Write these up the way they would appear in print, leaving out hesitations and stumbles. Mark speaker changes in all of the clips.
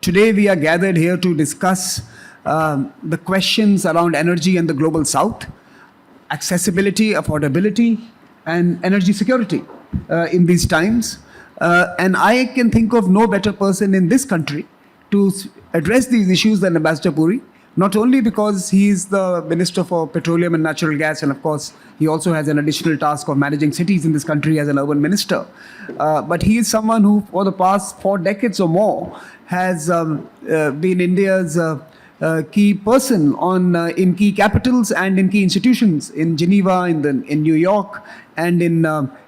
Speaker 1: Today we are gathered here to discuss the questions around energy and the global south, accessibility, affordability, and energy security in these times. And I can think of no better person in this country to address these issues than Ambassador Puri, not only because he is the Minister for Petroleum and Natural Gas, and of course, he also has an additional task of managing cities in this country as an urban minister, but he is someone who, for the past 4 decades or more, has been India's key person in key capitals and in key institutions in Geneva, in New York, and in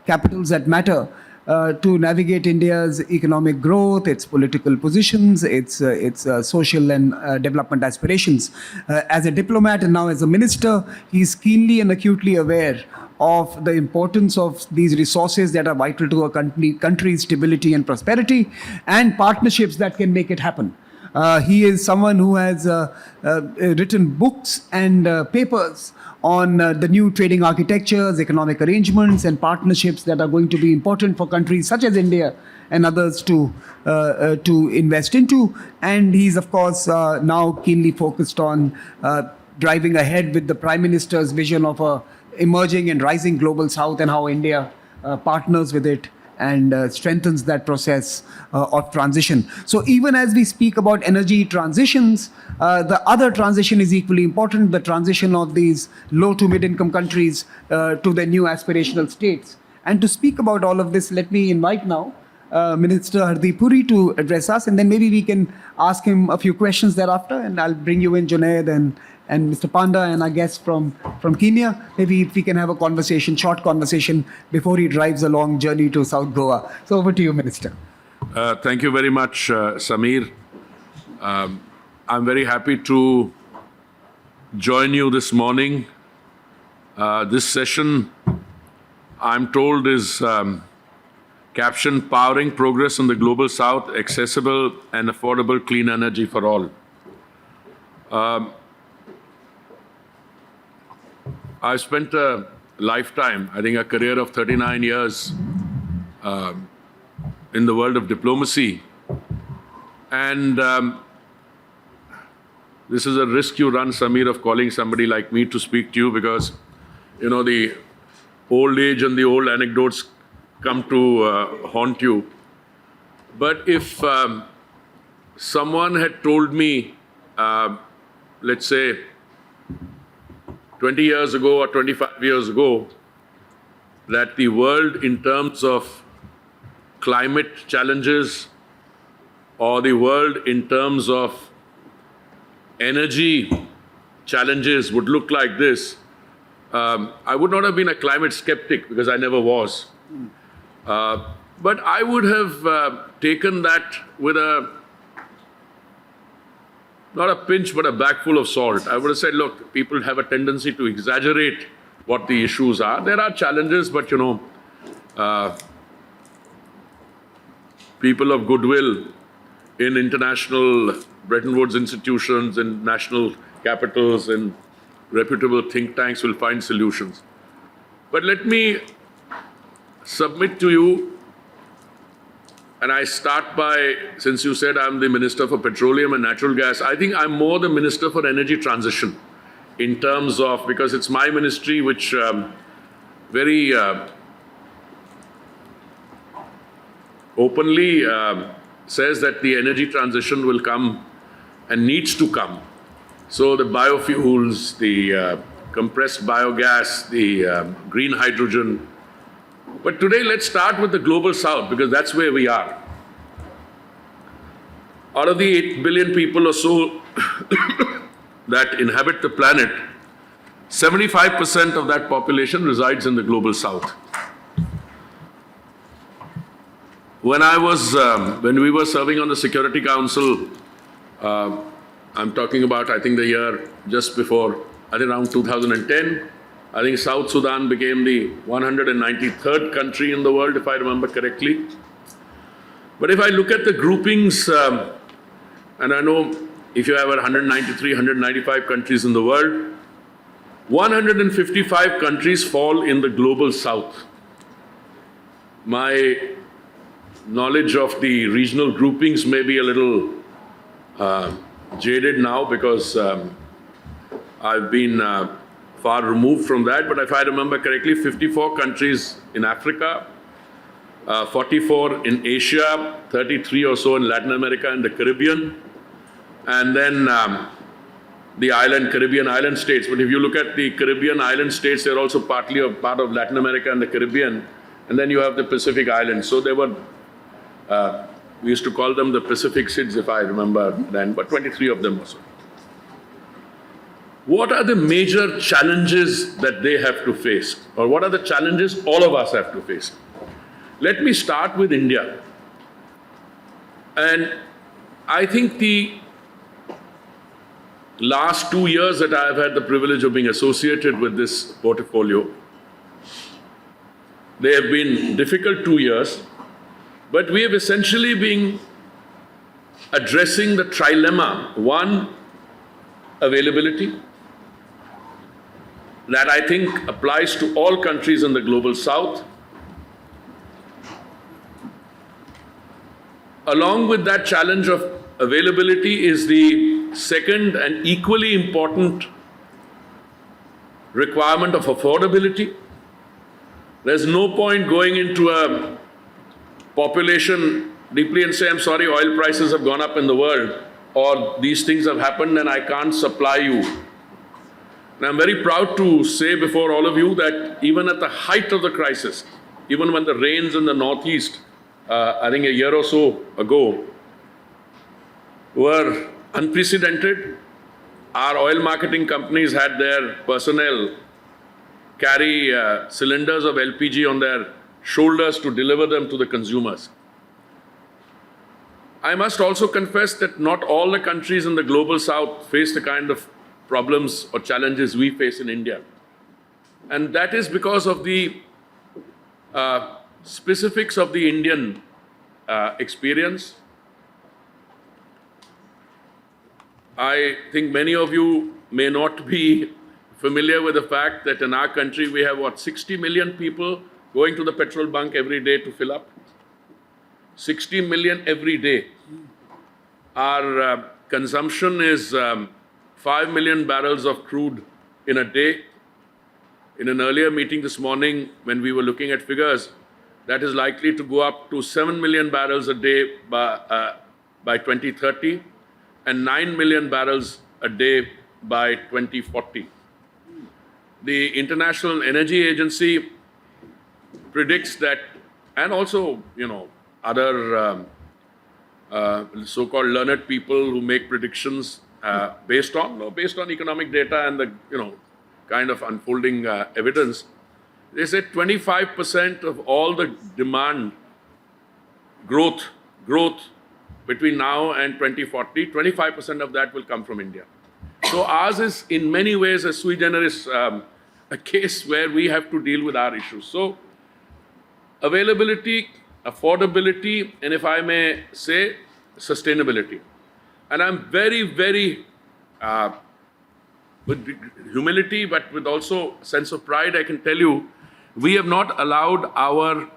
Speaker 1: capitals that matter. To navigate India's economic growth, its political positions, its social and development aspirations. As a diplomat and now as a minister, he is keenly and acutely aware of the importance of these resources that are vital to a country's stability and prosperity, and partnerships that can make it happen. He is someone who has written books and papers on the new trading architectures, economic arrangements, and partnerships that are going to be important for countries such as India and others to invest into. And he's, of course, now keenly focused on driving ahead with the Prime Minister's vision of a emerging and rising global south, and how India partners with it and strengthens that process of transition. So even as we speak about energy transitions, the other transition is equally important, the transition of these low to mid-income countries to their new aspirational states. And to speak about all of this, let me invite now Minister Hardeep Puri to address us, and then maybe we can ask him a few questions thereafter, and I'll bring you in, Junaid and Mr. Panda and our guest from Kenya. Maybe if we can have a conversation, short conversation, before he drives a long journey to South Goa. So over to you, Minister.
Speaker 2: Thank you very much, Samir. I'm very happy to join you this morning. This session, I'm told, is captioned Powering Progress in the Global South, Accessible and Affordable Clean Energy for All. I've spent a lifetime, I think a career of 39 years in the world of diplomacy. And this is a risk you run, Samir, of calling somebody like me to speak to you, because, you know, the old age and the old anecdotes come to haunt you. But if someone had told me, let's say, 20 years ago or 25 years ago, that the world in terms of climate challenges or the world in terms of energy challenges would look like this, I would not have been a climate skeptic, because I never was. But I would have taken that with not a pinch, but a bag full of salt. I would have said, look, people have a tendency to exaggerate what the issues are. There are challenges, but, you know, people of goodwill in international Bretton Woods institutions, in national capitals, and reputable think tanks will find solutions. But let me submit to you, and I start by, since you said I'm the Minister for Petroleum and Natural Gas, I think I'm more the Minister for Energy Transition in terms of, because it's my ministry which very openly says that the energy transition will come and needs to come. So the biofuels, the compressed biogas, the green hydrogen. But today, let's start with the global south, because that's where we are. Out of the 8 billion people or so that inhabit the planet, 75% of that population resides in the global south. When we were serving on the Security Council, I'm talking about, I think, the year just before, I think around 2010, I think South Sudan became the 193rd country in the world, if I remember correctly. But if I look at the groupings, and I know if you have 193, 195 countries in the world, 155 countries fall in the global south. My knowledge of the regional groupings may be a little jaded now because I've been far removed from that. But if I remember correctly, 54 countries in Africa, 44 in Asia, 33 or so in Latin America and the Caribbean, and then the Caribbean island states. But if you look at the Caribbean island states, they're also partly a part of Latin America and the Caribbean. And then you have the Pacific Islands. So there were, we used to call them the Pacific SIDS, if I remember then, but 23 of them also. What are the major challenges that they have to face? Or what are the challenges all of us have to face? Let me start with India. And I think the last 2 years that I have had the privilege of being associated with this portfolio, they have been difficult 2 years, but we have essentially been addressing the trilemma. One, availability, that I think applies to all countries in the global south. Along with that challenge of availability is the second and equally important requirement of affordability. There's no point going into a population deeply and say, I'm sorry, oil prices have gone up in the world, or these things have happened and I can't supply you. And I'm very proud to say before all of you that even at the height of the crisis, even when the rains in the northeast, I think a year or so ago, were unprecedented, our oil marketing companies had their personnel carry cylinders of LPG on their shoulders to deliver them to the consumers. I must also confess that not all the countries in the global south face the kind of problems or challenges we face in India. And that is because of the specifics of the Indian experience. I think many of you may not be familiar with the fact that in our country we have, 60 million people going to the petrol bunk every day to fill up. 60 million every day. Our consumption is 5 million barrels of crude in a day. In an earlier meeting this morning, when we were looking at figures, that is likely to go up to 7 million barrels a day by 2030 and 9 million barrels a day by 2040. The International Energy Agency predicts that, and also, other so-called learned people who make predictions based on economic data and the, kind of unfolding evidence. They said 25% of all the demand growth between now and 2040, 25% of that will come from India. So ours is in many ways a sui generis, a case where we have to deal with our issues. So availability, affordability, and if I may say, sustainability. And I'm very, very, with humility, but with also a sense of pride, I can tell you, we have not allowed our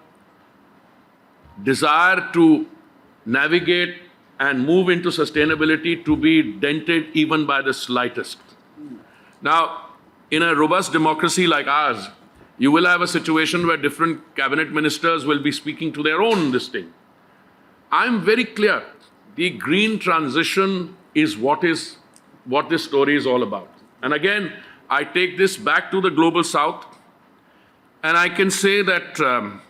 Speaker 2: desire to navigate and move into sustainability to be dented even by the slightest. Now, in a robust democracy like ours, you will have a situation where different cabinet ministers will be speaking to their own this thing. I'm very clear. The green transition is what this story is all about. And again, I take this back to the global south, and I can say that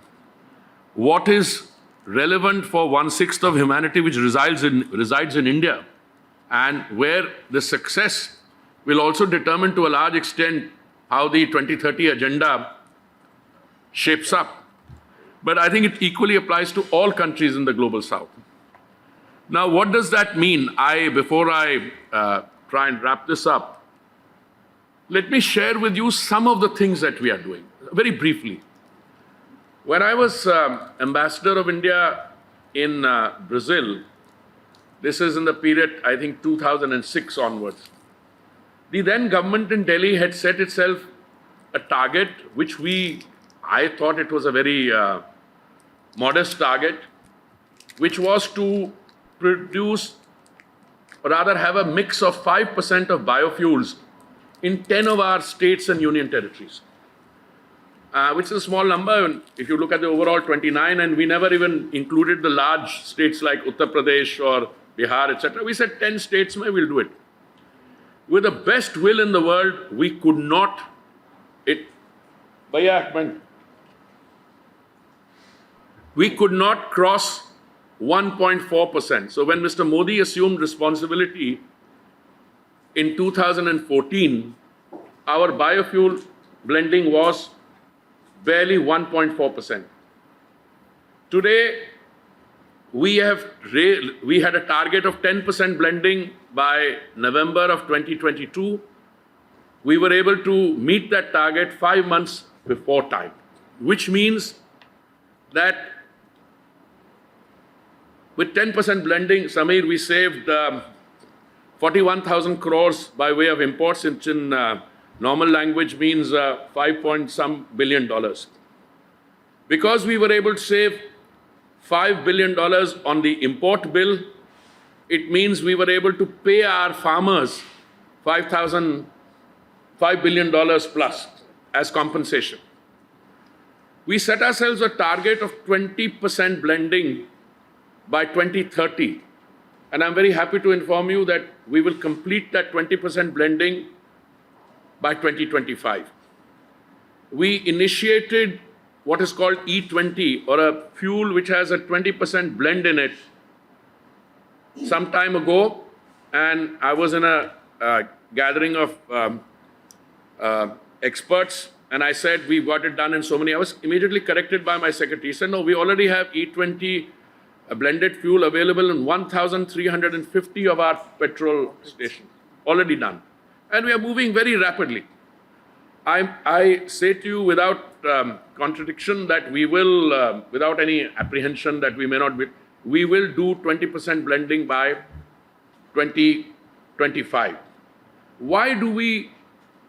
Speaker 2: what is relevant for 1/6 of humanity which resides in India, and where the success will also determine to a large extent how the 2030 agenda shapes up. But I think it equally applies to all countries in the global south. Now, what does that mean? Before I try and wrap this up, let me share with you some of the things that we are doing, very briefly. When I was ambassador of India in Brazil, this is in the period, I think, 2006 onwards, the then government in Delhi had set itself a target, which I thought it was a very modest target, which was to produce rather have a mix of 5% of biofuels in 10 of our states and union territories, which is a small number if you look at the overall 29, and we never even included the large states like Uttar Pradesh or Bihar, etc. We said 10 states, we'll do it. With the best will in the world, we could not, we could not cross 1.4%. So when Mr. Modi assumed responsibility in 2014, our biofuel blending was barely 1.4%. Today, we had a target of 10% blending by November of 2022. We were able to meet that target 5 months before time, which means that with 10% blending, Samir, we saved 41,000 crores by way of imports, which in normal language means $5 billion. Because we were able to save $5 billion on the import bill, it means we were able to pay our farmers $5 billion plus as compensation. We set ourselves a target of 20% blending by 2030. And I'm very happy to inform you that we will complete that 20% blending by 2025. We initiated what is called E20, or a fuel which has a 20% blend in it, some time ago. And I was in a gathering of experts, and I said, we've got it done in so many. I was immediately corrected by my secretary. He said, no, we already have E20 blended fuel available in 1,350 of our petrol stations, already done. And we are moving very rapidly. I say to you without contradiction that we will, without any apprehension that we may not be, we will do 20% blending by 2025. Why do we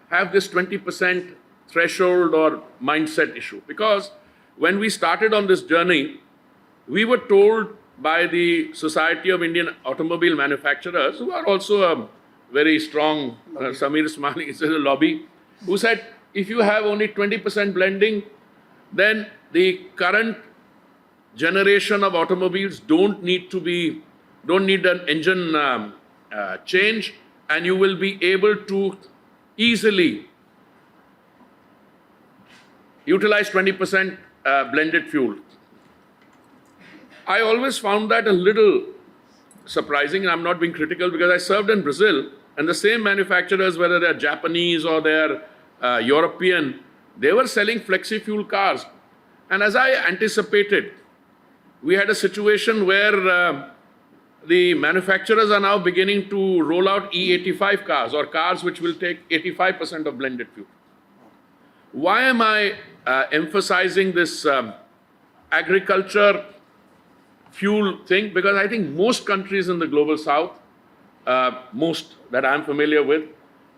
Speaker 2: have this 20% threshold or mindset issue? Because when we started on this journey, we were told by the Society of Indian Automobile Manufacturers, who are also a very strong, Samir Smani is a lobby, who said, if you have only 20% blending, then the current generation of automobiles don't need an engine change, and you will be able to easily utilize 20% blended fuel. I always found that a little surprising, and I'm not being critical, because I served in Brazil, and the same manufacturers, whether they're Japanese or they're European, they were selling flexi-fuel cars. And as I anticipated, we had a situation where the manufacturers are now beginning to roll out E85 cars, or cars which will take 85% of blended fuel. Why am I emphasizing this agriculture fuel thing? Because I think most countries in the global south, most that I'm familiar with,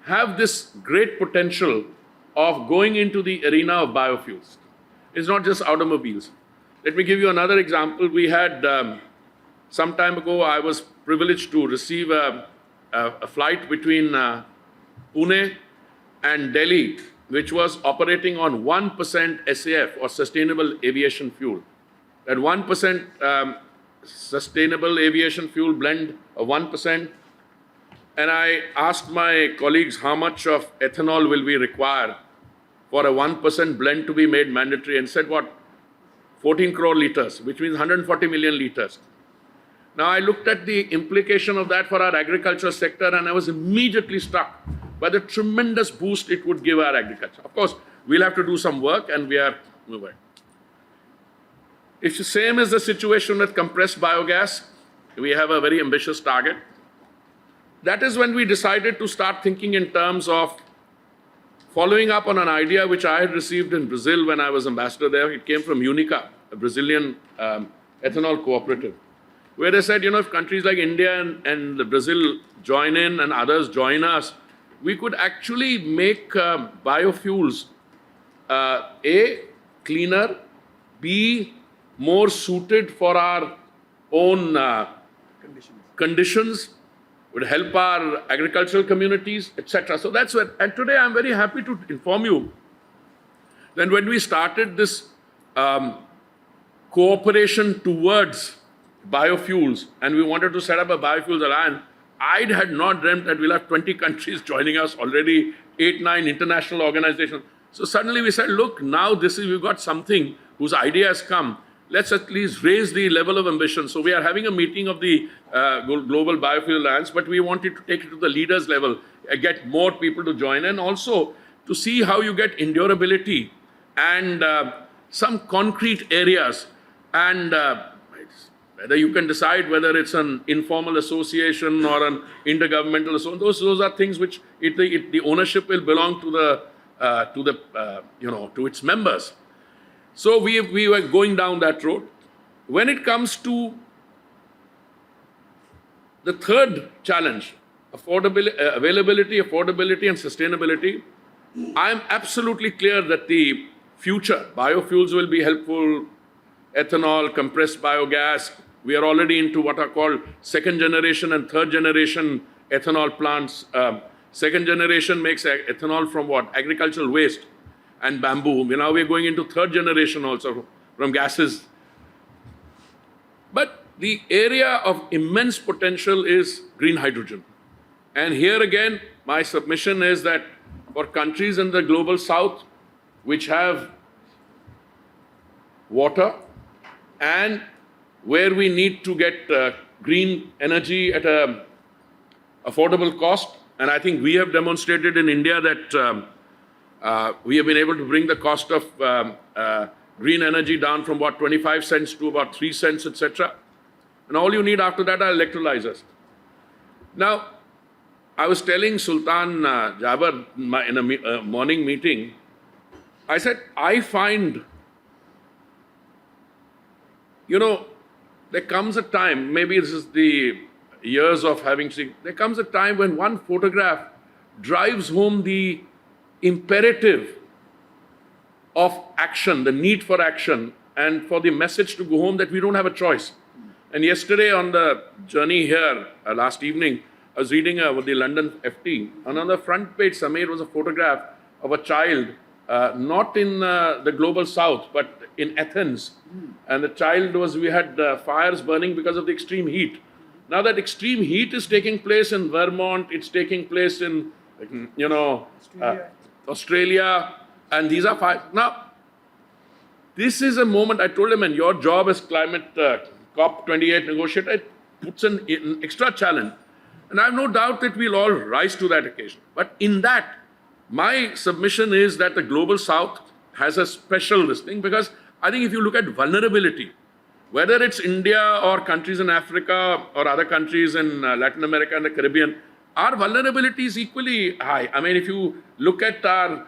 Speaker 2: have this great potential of going into the arena of biofuels. It's not just automobiles. Let me give you another example. We had, some time ago, I was privileged to receive a flight between Pune and Delhi, which was operating on 1% SAF, or sustainable aviation fuel. That 1% sustainable aviation fuel blend of 1%. And I asked my colleagues how much of ethanol will we require for a 1% blend to be made mandatory, and said, what, 14 crore liters, which means 140 million liters. Now I looked at the implication of that for our agriculture sector, and I was immediately struck by the tremendous boost it would give our agriculture. Of course, we'll have to do some work, and we are moving. It's the same as the situation with compressed biogas. We have a very ambitious target. That is when we decided to start thinking in terms of following up on an idea which I had received in Brazil when I was ambassador there. It came from Unica, a Brazilian ethanol cooperative, where they said, if countries like India and Brazil join in and others join us, we could actually make biofuels A, cleaner, B, more suited for our own conditions, would help our agricultural communities, etc. So that's what, and today I'm very happy to inform you that when we started this cooperation towards biofuels, and we wanted to set up a biofuels alliance, I had not dreamt that we'll have 20 countries joining us already, 8, 9 international organizations. So suddenly we said, look, now we've got something whose idea has come. Let's at least raise the level of ambition. So we are having a meeting of the Global Biofuel Alliance, but we wanted to take it to the leaders level, get more people to join, and also to see how you get endurability and some concrete areas, and whether you can decide whether it's an informal association or an intergovernmental association. Those are things which the ownership will belong to to its members. So we were going down that road. When it comes to the third challenge, availability, affordability, and sustainability, I am absolutely clear that the future biofuels will be helpful. Ethanol, compressed biogas. We are already into what are called second generation and third generation ethanol plants. Second generation makes ethanol from what? Agricultural waste and bamboo. Now we're going into third generation also from gases. But the area of immense potential is green hydrogen. And here again, my submission is that for countries in the global south, which have water and where we need to get green energy at an affordable cost, and I think we have demonstrated in India that we have been able to bring the cost of green energy down from about 25 cents to about 3 cents, etc. And all you need after that are electrolyzers. Now, I was telling Sultan Jaber in a morning meeting, I said, I find, there comes a time, maybe this is the years of having seen, there comes a time when one photograph drives home the imperative of action, the need for action, and for the message to go home that we don't have a choice. And yesterday on the journey here, last evening, I was reading the London FT, and on the front page, Samir, was a photograph of a child, not in the global south, but in Athens. And the child we had fires burning because of the extreme heat. Now that extreme heat is taking place in Vermont, it's taking place in, Australia, and these are fires. Now, this is a moment, I told him, and your job as climate COP28 negotiator, it puts an extra challenge. And I have no doubt that we'll all rise to that occasion. But in that, my submission is that the global south has a special listing, because I think if you look at vulnerability, whether it's India or countries in Africa or other countries in Latin America and the Caribbean, our vulnerability is equally high. I mean, if you look at our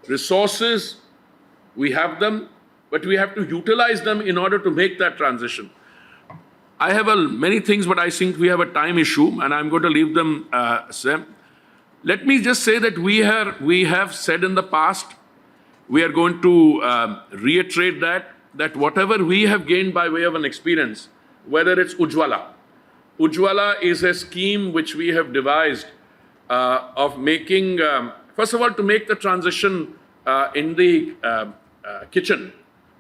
Speaker 2: resources, we have them, but we have to utilize them in order to make that transition. I have many things, but I think we have a time issue, and I'm going to leave them, Sam. Let me just say that we have said in the past, we are going to reiterate that whatever we have gained by way of an experience, whether it's Ujjwala. Ujjwala is a scheme which we have devised of making, first of all, to make the transition in the kitchen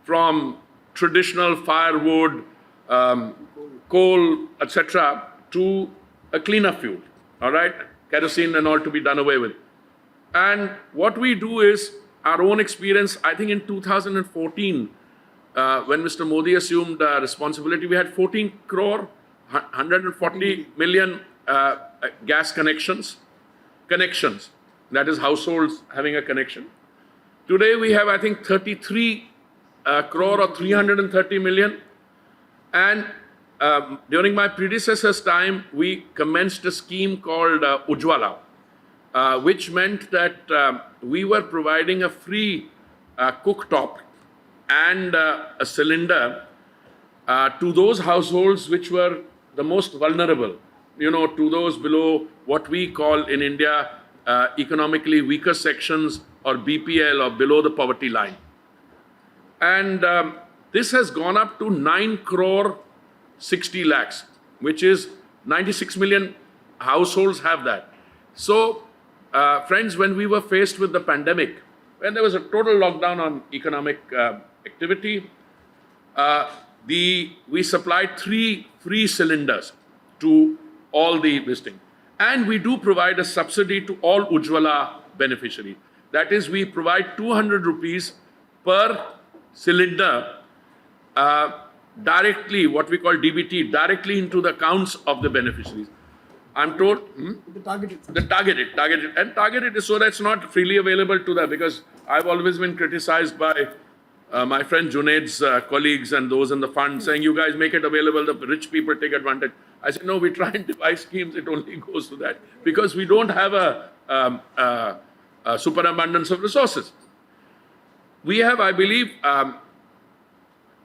Speaker 2: from traditional firewood, coal, etc., to a cleaner fuel, all right? Kerosene and all to be done away with. And what we do is, our own experience, I think in 2014, when Mr. Modi assumed responsibility, we had 14 crore, 140 million gas connections, that is households having a connection. Today we have, I think, 33 crore or 330 million. And during my predecessor's time, we commenced a scheme called Ujjwala, which meant that we were providing a free cooktop and a cylinder to those households which were the most vulnerable, to those below what we call in India economically weaker sections, or BPL, or below the poverty line. And this has gone up to 9 crore 60 lakhs, which is 96 million households have that. So, friends, when we were faced with the pandemic, when there was a total lockdown on economic activity, we supplied 3 free cylinders to all the listing. And we do provide a subsidy to all Ujjwala beneficiaries. That is, we provide 200 rupees per cylinder directly, what we call DBT, directly into the accounts of the beneficiaries. I'm told
Speaker 1: The targeted.
Speaker 2: the targeted is so that it's not freely available to them, because I've always been criticized by my friend Junaid's colleagues and those in the fund saying, you guys make it available, the rich people take advantage. I said, no, we try and devise schemes, it only goes to that, because we don't have a superabundance of resources. We have, I believe,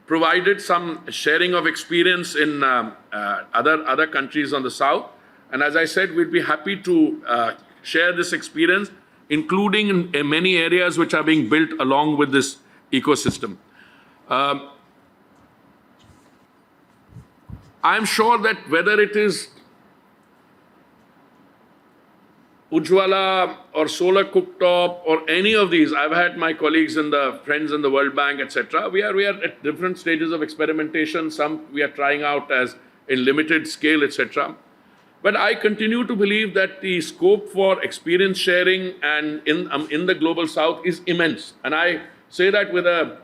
Speaker 2: provided some sharing of experience in other countries on the south. And as I said, we'd be happy to share this experience, including in many areas which are being built along with this ecosystem. I'm sure that whether it is Ujjwala or solar cooktop or any of these, I've had my colleagues and the friends in the World Bank, etc. We are at different stages of experimentation. Some we are trying out as in limited scale, etc. But I continue to believe that the scope for experience sharing and in the global south is immense. And I say that with a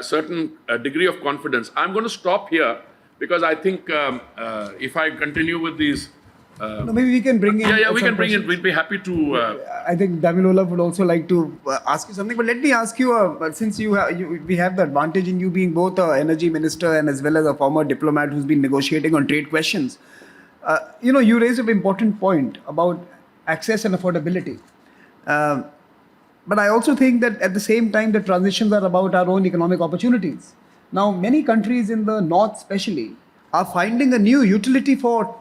Speaker 2: certain degree of confidence. I'm going to stop here because I think if I continue with these...
Speaker 1: no, maybe we can bring in.
Speaker 2: Yeah, we
Speaker 1: some
Speaker 2: can bring it.
Speaker 1: questions.
Speaker 2: We'd be happy to...
Speaker 1: I think Damilola would also like to ask you something. But let me ask you, since we have the advantage in you being both an energy minister and as well as a former diplomat who's been negotiating on trade questions. You raised an important point about access and affordability. But I also think that at the same time, the transitions are about our own economic opportunities. Now, many countries in the north especially are finding a new utility for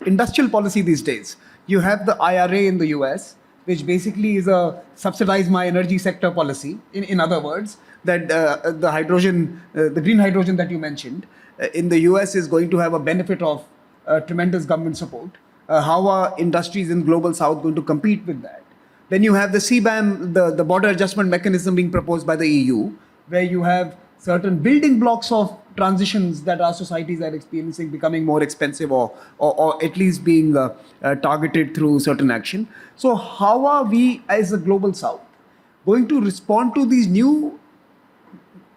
Speaker 1: industrial policy these days. You have the IRA in the US, which basically is a subsidize my energy sector policy. In other words, that the hydrogen, the green hydrogen that you mentioned, in the US is going to have a benefit of tremendous government support. How are industries in global south going to compete with that? Then you have the CBAM, the border adjustment mechanism being proposed by the EU, where you have certain building blocks of transitions that our societies are experiencing becoming more expensive or at least being targeted through certain action. So how are we as a global south going to respond to these new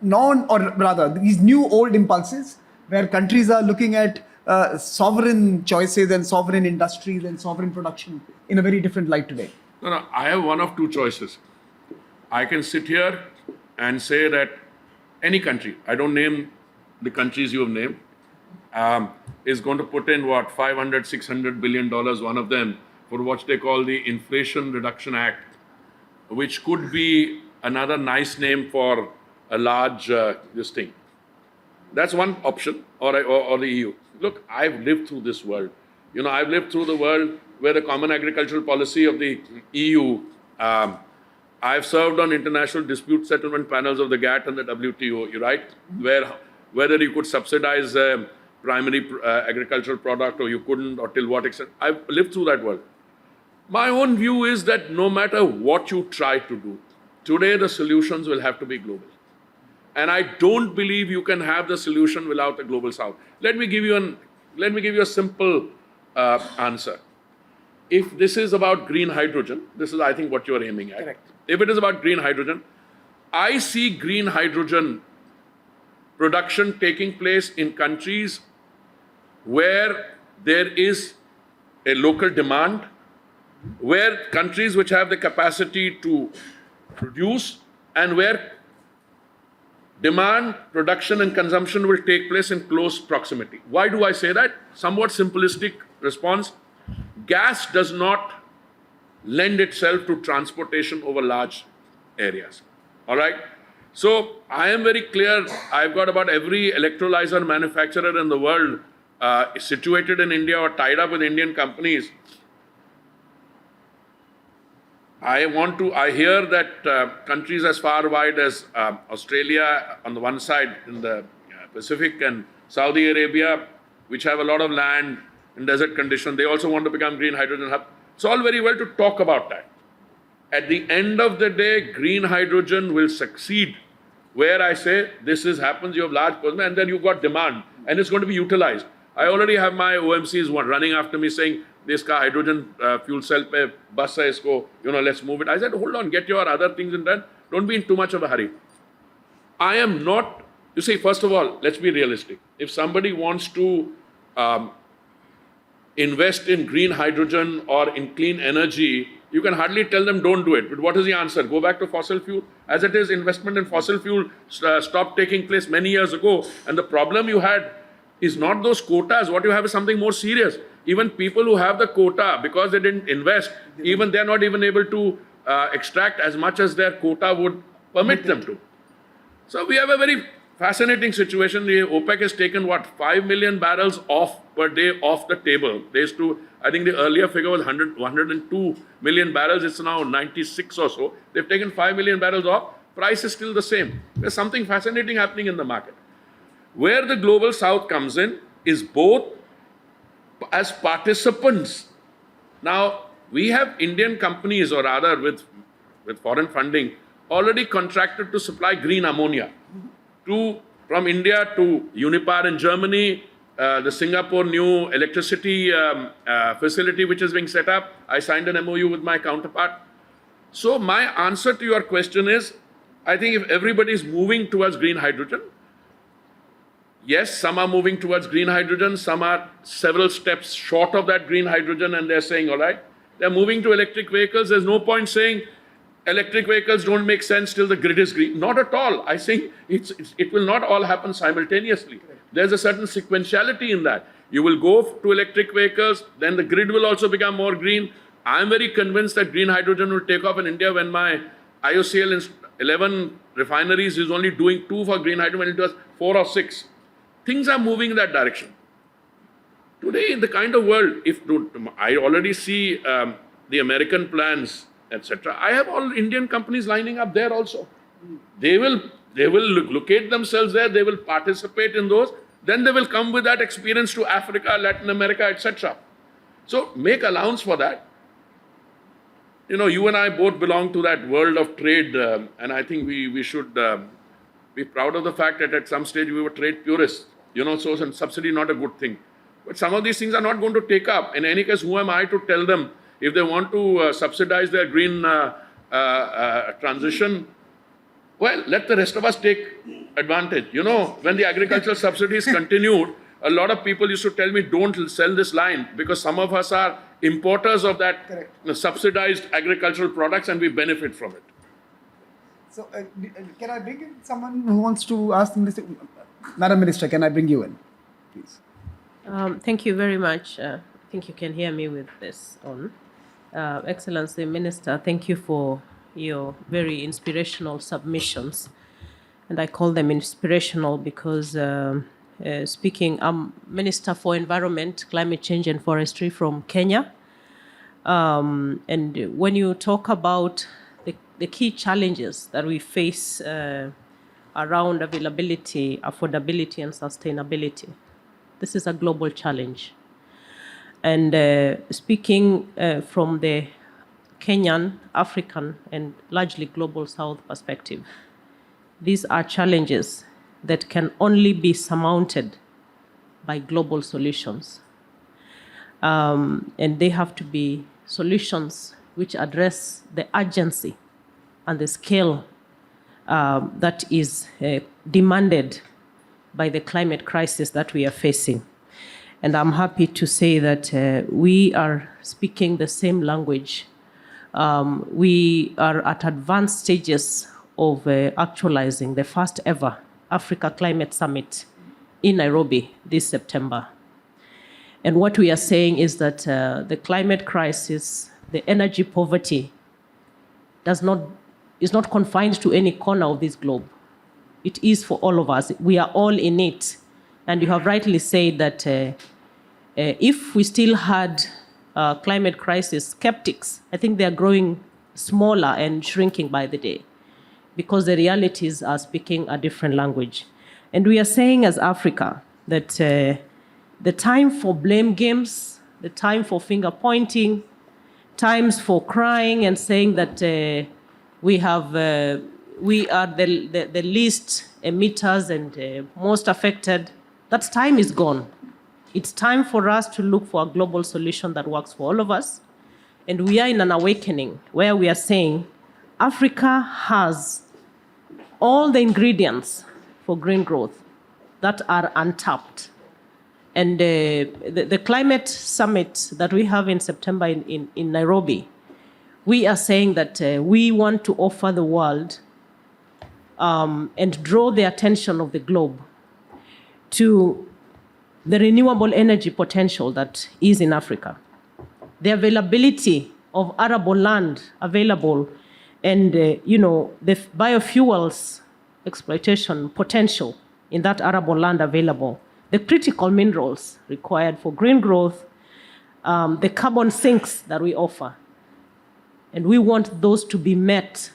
Speaker 1: these new old impulses where countries are looking at sovereign choices and sovereign industries and sovereign production in a very different light today?
Speaker 2: No, I have one of two choices. I can sit here and say that any country, I don't name the countries you have named, is going to put in what, $500, $600 billion, one of them, for what they call the Inflation Reduction Act, which could be another nice name for a large this thing. That's one option, or the EU. Look, I've lived through this world. I've lived through the world where the common agricultural policy of the EU, I've served on international dispute settlement panels of the GATT and the WTO, right? Where whether you could subsidize primary agricultural product or you couldn't, or till what extent. I've lived through that world. My own view is that no matter what you try to do, today the solutions will have to be global. And I don't believe you can have the solution without a global south. Let me give you a simple answer. If this is about green hydrogen, this is, I think, what you're aiming at.
Speaker 1: Correct.
Speaker 2: If it is about green hydrogen, I see green hydrogen production taking place in countries where there is a local demand, where countries which have the capacity to produce, and where demand, production, and consumption will take place in close proximity. Why do I say that? Somewhat simplistic response. Gas does not lend itself to transportation over large areas. All right? So I am very clear. I've got about every electrolyzer manufacturer in the world situated in India or tied up with Indian companies. I hear that countries as far wide as Australia on the one side in the Pacific, and Saudi Arabia, which have a lot of land, in desert conditions. They also want to become green hydrogen hub. It's all very well to talk about that. At the end of the day, green hydrogen will succeed where I say this happens, you have large person, and then you've got demand, and it's going to be utilized. I already have my OMCs running after me saying, this car hydrogen fuel cell pe bus hai isko, let's move it. I said, hold on, get your other things in done. Don't be in too much of a hurry. I am not, you see, first of all, let's be realistic. If somebody wants to invest in green hydrogen or in clean energy, you can hardly tell them don't do it. But what is the answer? Go back to fossil fuel. As it is, investment in fossil fuel stopped taking place many years ago. And the problem you had is not those quotas. What you have is something more serious. Even people who have the quota, because they didn't invest, even they're not even able to extract as much as their quota would permit them to. So we have a very fascinating situation. The OPEC has taken, 5 million barrels per day off the table. They used to, I think the earlier figure was 102 million barrels. It's now 96 or so. They've taken 5 million barrels off. Price is still the same. There's something fascinating happening in the market. Where the global south comes in is both as participants. Now, we have Indian companies, or rather with foreign funding, already contracted to supply green ammonia from India to Unipar in Germany, the Singapore new electricity facility which is being set up. I signed an MOU with my counterpart. So my answer to your question is, I think if everybody is moving towards green hydrogen, yes, some are moving towards green hydrogen, some are several steps short of that green hydrogen, and they're saying, all right, they're moving to electric vehicles. There's no point saying electric vehicles don't make sense till the grid is green. Not at all. I think it will not all happen simultaneously. There's a certain sequentiality in that. You will go to electric vehicles, then the grid will also become more green. I'm very convinced that green hydrogen will take off in India. When my IOCL in 11 refineries is only doing 2 for green hydrogen, it does 4 or 6. Things are moving in that direction. Today, in the kind of world, I already see the American plans, etc. I have all Indian companies lining up there also. They will locate themselves there. They will participate in those. Then they will come with that experience to Africa, Latin America, etc. So make allowance for that. You and I both belong to that world of trade, and I think we should be proud of the fact that at some stage we were trade purists. So subsidy not a good thing. But some of these things are not going to take up. In any case, who am I to tell them if they want to subsidize their green transition? Well, let the rest of us take advantage. When the agricultural subsidies continued, a lot of people used to tell me, don't sell this line, because some of us are importers of that subsidized agricultural products and we benefit from it.
Speaker 1: So, can I bring in someone who wants to ask this? Madam Minister, can I bring you in, please?
Speaker 3: Thank you very much. I think you can hear me with this on. Excellency Minister, thank you for your very inspirational submissions. And I call them inspirational because I'm Minister for Environment, Climate Change and Forestry from Kenya. And when you talk about the key challenges that we face around availability, affordability, and sustainability, this is a global challenge. And speaking from the Kenyan, African, and largely global South perspective, these are challenges that can only be surmounted by global solutions. And they have to be solutions which address the urgency and the scale that is demanded by the climate crisis that we are facing. And I'm happy to say that we are speaking the same language. We are at advanced stages of actualizing the first ever Africa Climate Summit in Nairobi this September. And what we are saying is that the climate crisis, the energy poverty, is not confined to any corner of this globe. It is for all of us. We are all in it. And you have rightly said that if we still had climate crisis skeptics, I think they are growing smaller and shrinking by the day, because the realities are speaking a different language. And we are saying as Africa that the time for blame games, the time for finger pointing, times for crying and saying that we are the least emitters and most affected, that time is gone. It's time for us to look for a global solution that works for all of us. And we are in an awakening where we are saying Africa has all the ingredients for green growth that are untapped. And the climate summit that we have in September in Nairobi, we are saying that we want to offer the world and draw the attention of the globe to the renewable energy potential that is in Africa, the availability of arable land available, and the biofuels exploitation potential in that arable land available, the critical minerals required for green growth, the carbon sinks that we offer. And we want those to be met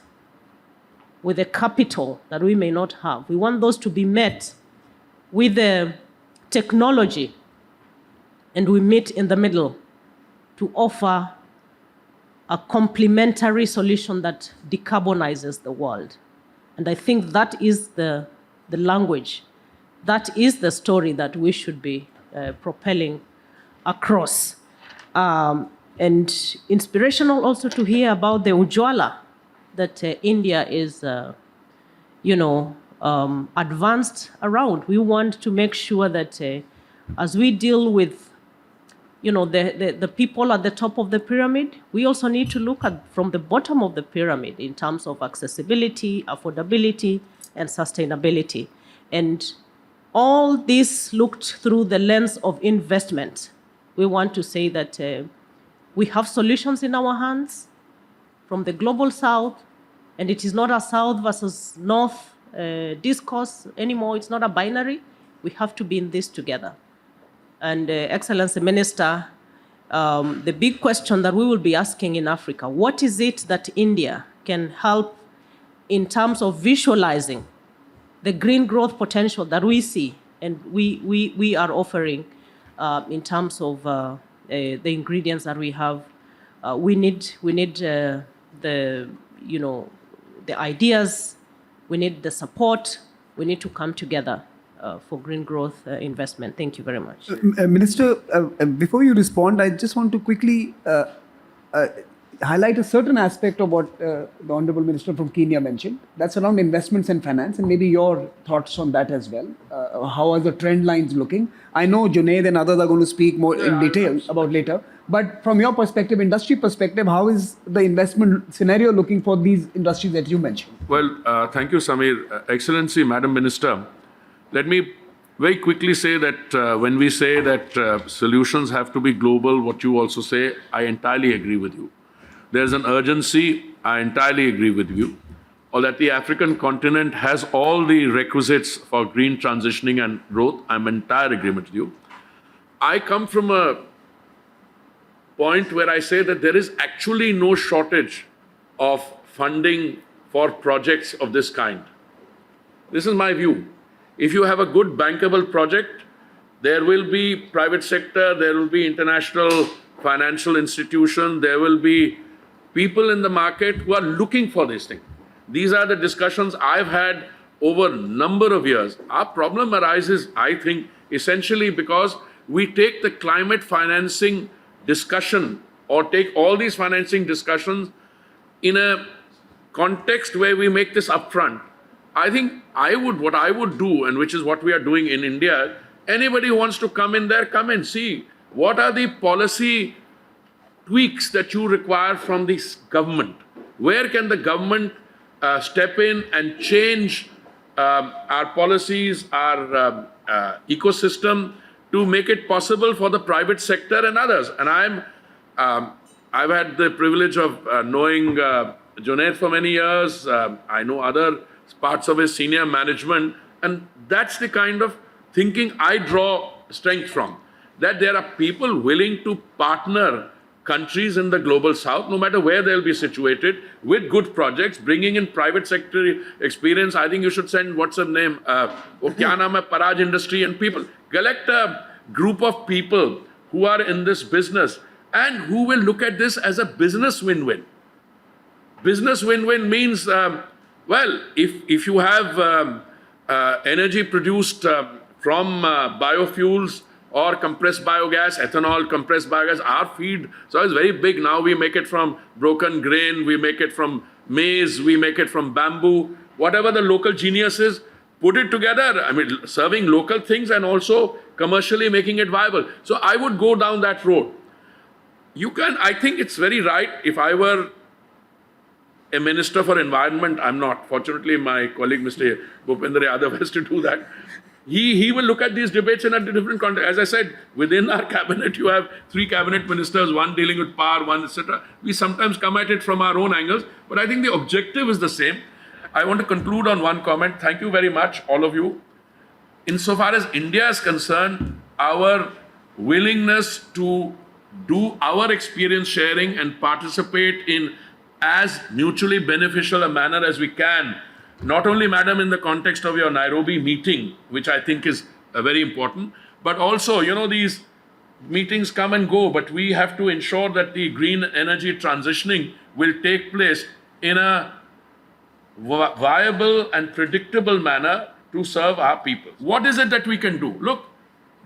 Speaker 3: with a capital that we may not have. We want those to be met with the technology, and we meet in the middle to offer a complementary solution that decarbonizes the world. And I think that is the language, that is the story that we should be propelling across. And inspirational also to hear about the Ujwala that India is, advanced around. We want to make sure that as we deal with, the people at the top of the pyramid, we also need to look at from the bottom of the pyramid in terms of accessibility, affordability, and sustainability. And all this looked through the lens of investment. We want to say that we have solutions in our hands from the global south, and it is not a south versus north discourse anymore. It's not a binary. We have to be in this together. And Excellency Minister, the big question that we will be asking in Africa, what is it that India can help in terms of visualizing the green growth potential that we see and we are offering in terms of the ingredients that we have? We need the ideas, we need the support, we need to come together for green growth investment. Thank you very much.
Speaker 1: Minister, before you respond, I just want to quickly highlight a certain aspect of what the Honorable Minister from Kenya mentioned. That's around investments and finance, and maybe your thoughts on that as well. How are the trend lines looking? I know Junaid and others are going to speak more in detail about later. But from your perspective, industry perspective, how is the investment scenario looking for these industries that you mentioned?
Speaker 2: Well, thank you, Samir. Excellency, Madam Minister, let me very quickly say that when we say that solutions have to be global, what you also say, I entirely agree with you. There's an urgency, I entirely agree with you, or that the African continent has all the requisites for green transitioning and growth. I'm in entire agreement with you. I come from a point where I say that there is actually no shortage of funding for projects of this kind. This is my view. If you have a good bankable project, there will be private sector, there will be international financial institutions, there will be people in the market who are looking for this thing. These are the discussions I've had over a number of years. Our problem arises, I think, essentially because we take the climate financing discussion or take all these financing discussions in a context where we make this upfront. I think what I would do, and which is what we are doing in India, anybody who wants to come in there, come and see what are the policy tweaks that you require from this government. Where can the government step in and change our policies, our ecosystem to make it possible for the private sector and others. And I've had the privilege of knowing Junaid for many years. I know other parts of his senior management, and that's the kind of thinking I draw strength from. That there are people willing to partner countries in the global south, no matter where they'll be situated, with good projects, bringing in private sector experience. I think you should send, what's her name, Paraj Industry and people. Collect group of people who are in this business and who will look at this as a business win-win. Business win-win means, well, if you have energy produced from biofuels or compressed biogas, ethanol, compressed biogas, our feed so is very big. Now we make it from broken grain, we make it from maize, we make it from bamboo, whatever the local genius is, put it together. I mean, serving local things and also commercially making it viable. So I would go down that road. I think it's very right. If I were a minister for environment, I'm not. Fortunately, my colleague, Mr. Bhupendra Yadav, has to do that. He will look at these debates in a different context. As I said, within our cabinet, you have 3 cabinet ministers, one dealing with power, one, etc. We sometimes come at it from our own angles, but I think the objective is the same. I want to conclude on one comment. Thank you very much, all of you. Insofar as India is concerned, our willingness to do our experience sharing and participate in as mutually beneficial a manner as we can, not only, madam, in the context of your Nairobi meeting, which I think is very important, but also, these meetings come and go, but we have to ensure that the green energy transitioning will take place in a viable and predictable manner to serve our people. What is it that we can do? Look,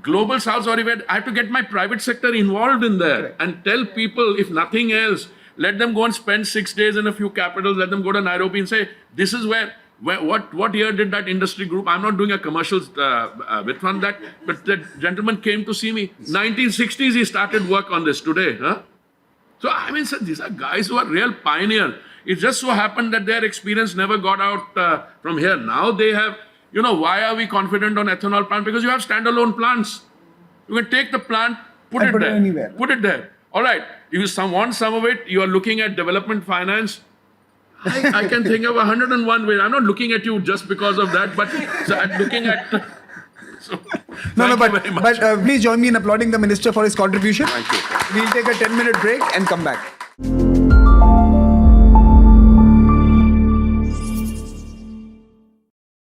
Speaker 2: Global South, I have to get my private sector involved in there and tell people, if nothing else, let them go and spend 6 days in a few capitals, let them go to Nairobi and say, this is what year did that industry group, I'm not doing a commercial with one that, but the gentleman came to see me. 1960s he started work on this today. Huh? So I mean, sir, these are guys who are real pioneers. It just so happened that their experience never got out from here. Now they have, why are we confident on ethanol plant? Because you have standalone plants. You can take the plant, put it there.
Speaker 1: Anywhere.
Speaker 2: Put it there. All right. If you want some of it, you are looking at development finance. I can think of 101 ways. I'm not looking at you just because of that, but I'm looking at...
Speaker 1: But please join me in applauding the Minister for his contribution.
Speaker 2: Thank you.
Speaker 1: We'll take a 10-minute break and come back.